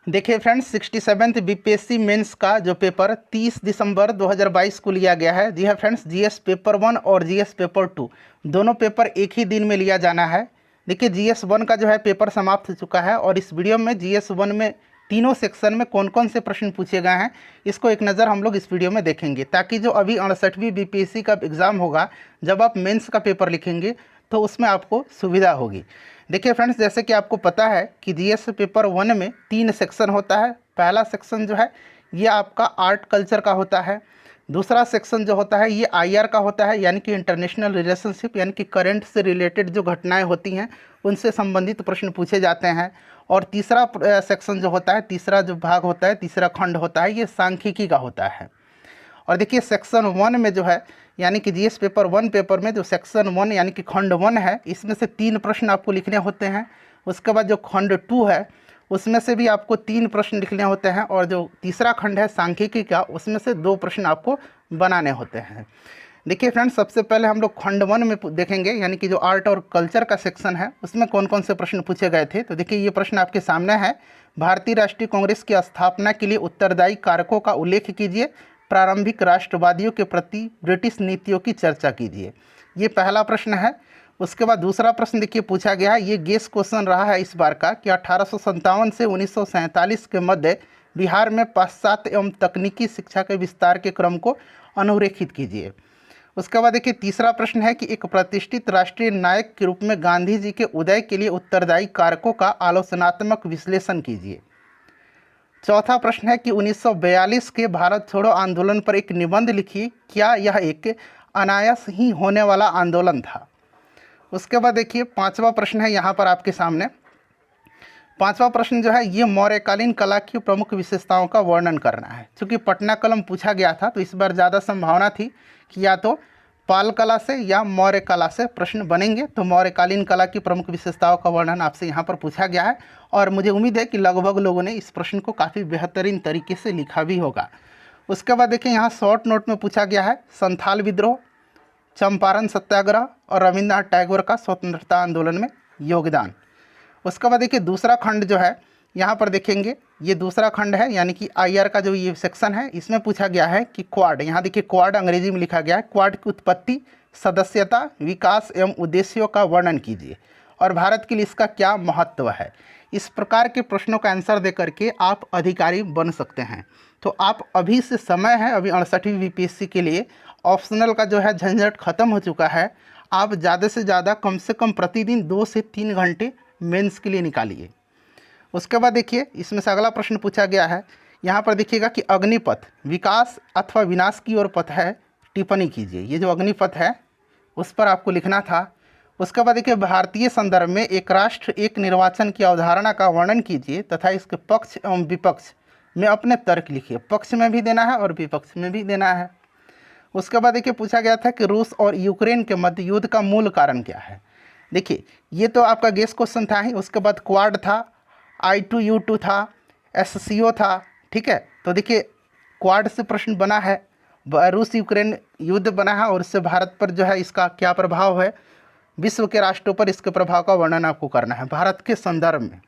देखिए friends, 67th BPSC mains का जो पेपर 30 दिसंबर 2022 को लिया गया है। जी हाँ फ्रेंड्स, जीएस पेपर 1 और जीएस पेपर 2 दोनों पेपर एक ही दिन में लिया जाना है। देखिए जीएस 1 का जो है पेपर समाप्त हो चुका है और इस वीडियो में जीएस 1 में तीनों सेक्शन में कौन कौन से प्रश्न पूछे गए हैं इसको एक नज़र हम लोग इस वीडियो में देखेंगे, ताकि जो अभी 68वीं बीपीएससी का एग्ज़ाम होगा, जब आप मेंस का पेपर लिखेंगे तो उसमें आपको सुविधा होगी। देखिए फ्रेंड्स, जैसे कि आपको पता है कि जीएस पेपर 1 में 3 सेक्शन होता है। पहला सेक्शन जो है ये आपका आर्ट कल्चर का होता है। दूसरा सेक्शन जो होता है ये आईआर का होता है, यानी कि इंटरनेशनल रिलेशनशिप, यानी कि करंट से रिलेटेड जो घटनाएं होती हैं उनसे संबंधित प्रश्न पूछे जाते हैं। और तीसरा सेक्शन जो होता है, तीसरा जो भाग होता है, तीसरा खंड होता है, ये सांख्यिकी का होता है। और देखिए सेक्शन 1 में जो है, यानी कि जीएस पेपर 1 पेपर में जो सेक्शन 1 यानी कि खंड 1 है, इसमें से 3 प्रश्न आपको लिखने होते हैं। उसके बाद जो खंड 2 है उसमें से भी आपको 3 प्रश्न लिखने होते हैं। और जो तीसरा खंड है सांख्यिकी का, उसमें से 2 प्रश्न आपको बनाने होते हैं। देखिए फ्रेंड्स, सबसे पहले हम लोग खंड 1 में देखेंगे, यानी कि जो आर्ट और कल्चर का सेक्शन है उसमें कौन कौन से प्रश्न पूछे गए थे। तो देखिए ये प्रश्न आपके सामने है। भारतीय राष्ट्रीय कांग्रेस की स्थापना के लिए उत्तरदायी कारकों का उल्लेख कीजिए। प्रारंभिक राष्ट्रवादियों के प्रति ब्रिटिश नीतियों की चर्चा कीजिए। ये पहला प्रश्न है। उसके बाद दूसरा प्रश्न देखिए पूछा गया है, ये गेस क्वेश्चन रहा है इस बार का, कि 1857 से 1947 के मध्य बिहार में पाश्चात्य एवं तकनीकी शिक्षा के विस्तार के क्रम को अनुरेखित कीजिए। उसके बाद देखिए तीसरा प्रश्न है कि एक प्रतिष्ठित राष्ट्रीय नायक के रूप में गांधी जी के उदय के लिए उत्तरदायी कारकों का आलोचनात्मक विश्लेषण कीजिए। चौथा प्रश्न है कि 1942 के भारत छोड़ो आंदोलन पर एक निबंध लिखिए, क्या यह एक अनायास ही होने वाला आंदोलन था। उसके बाद देखिए पांचवा प्रश्न है यहाँ पर आपके सामने। पांचवा प्रश्न जो है ये मौर्यकालीन कला की प्रमुख विशेषताओं का वर्णन करना है। चूँकि पटना कलम पूछा गया था तो इस बार ज़्यादा संभावना थी कि या तो पाल कला से या मौर्य कला से प्रश्न बनेंगे। तो मौर्यकालीन कला की प्रमुख विशेषताओं का वर्णन आपसे यहाँ पर पूछा गया है और मुझे उम्मीद है कि लगभग लोगों ने इस प्रश्न को काफ़ी बेहतरीन तरीके से लिखा भी होगा। उसके बाद देखिए यहाँ शॉर्ट नोट में पूछा गया है संथाल विद्रोह, चंपारण सत्याग्रह और रविन्द्रनाथ टैगोर का स्वतंत्रता आंदोलन में योगदान। उसके बाद देखिए दूसरा खंड जो है यहाँ पर देखेंगे, ये दूसरा खंड है, यानी कि आईआर का जो ये सेक्शन है, इसमें पूछा गया है कि क्वाड, यहाँ देखिए क्वाड अंग्रेजी में लिखा गया है, क्वाड की उत्पत्ति, सदस्यता, विकास एवं उद्देश्यों का वर्णन कीजिए और भारत के लिए इसका क्या महत्व है। इस प्रकार के प्रश्नों का आंसर दे करके आप अधिकारी बन सकते हैं। तो आप अभी से समय है, अभी 68वीं बीपीएससी के लिए ऑप्शनल का जो है झंझट खत्म हो चुका है। आप ज़्यादा से ज़्यादा कम से कम प्रतिदिन 2 से 3 घंटे मेंस के लिए निकालिए। उसके बाद देखिए इसमें से अगला प्रश्न पूछा गया है, यहाँ पर देखिएगा कि अग्निपथ विकास अथवा विनाश की ओर पथ है, टिप्पणी कीजिए। ये जो अग्निपथ है उस पर आपको लिखना था। उसके बाद देखिए भारतीय संदर्भ में एक राष्ट्र एक निर्वाचन की अवधारणा का वर्णन कीजिए तथा इसके पक्ष एवं विपक्ष में अपने तर्क लिखिए। पक्ष में भी देना है और विपक्ष में भी देना है। उसके बाद देखिए पूछा गया था कि रूस और यूक्रेन के मध्य युद्ध का मूल कारण क्या है। देखिए ये तो आपका गेस क्वेश्चन था ही। उसके बाद क्वाड था, I2U2 था, SCO था, ठीक है। तो देखिए क्वाड से प्रश्न बना है, रूस यूक्रेन युद्ध बना है और इससे भारत पर जो है इसका क्या प्रभाव है, विश्व के राष्ट्रों पर इसके प्रभाव का वर्णन आपको करना है भारत के संदर्भ में।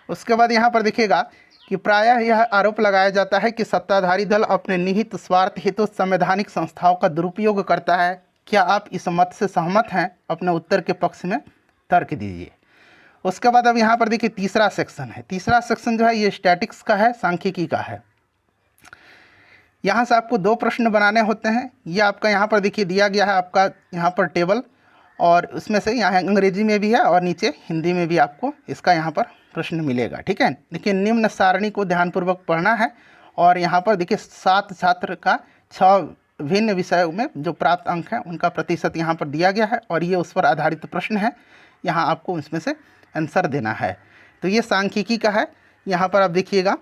उसके बाद यहाँ पर देखिएगा कि प्रायः यह आरोप लगाया जाता है कि सत्ताधारी दल अपने निहित स्वार्थ हेतु संवैधानिक संस्थाओं का दुरुपयोग करता है। क्या आप इस मत से सहमत हैं? अपने उत्तर के पक्ष में तर्क दीजिए। उसके बाद अब यहाँ पर देखिए तीसरा सेक्शन है। तीसरा सेक्शन जो है ये स्टैटिक्स का है, सांख्यिकी का है। यहाँ से आपको 2 प्रश्न बनाने होते हैं। ये आपका यहाँ पर देखिए दिया गया है आपका यहाँ पर टेबल, और उसमें से यहाँ अंग्रेजी में भी है और नीचे हिंदी में भी आपको इसका यहाँ पर प्रश्न मिलेगा, ठीक है। देखिए निम्न सारणी को ध्यानपूर्वक पढ़ना है और यहाँ पर देखिए 7 छात्र का 6 भिन्न विषयों में जो प्राप्त अंक हैं उनका प्रतिशत यहाँ पर दिया गया है और ये उस पर आधारित प्रश्न है। यहाँ आपको इसमें से आंसर देना है। तो ये सांख्यिकी का है। यहाँ पर आप देखिएगा,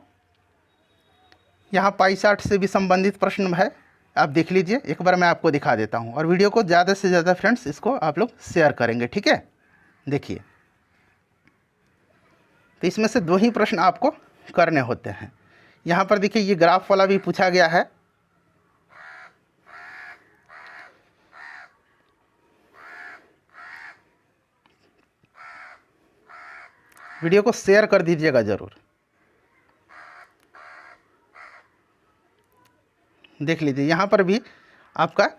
यहाँ पाई चार्ट से भी संबंधित प्रश्न है, आप देख लीजिए। एक बार मैं आपको दिखा देता हूँ और वीडियो को ज़्यादा से ज़्यादा फ्रेंड्स इसको आप लोग शेयर करेंगे, ठीक है। देखिए तो इसमें से 2 ही प्रश्न आपको करने होते हैं। यहाँ पर देखिए ये ग्राफ वाला भी पूछा गया है। वीडियो को शेयर कर दीजिएगा ज़रूर। देख लीजिए यहाँ पर भी आपका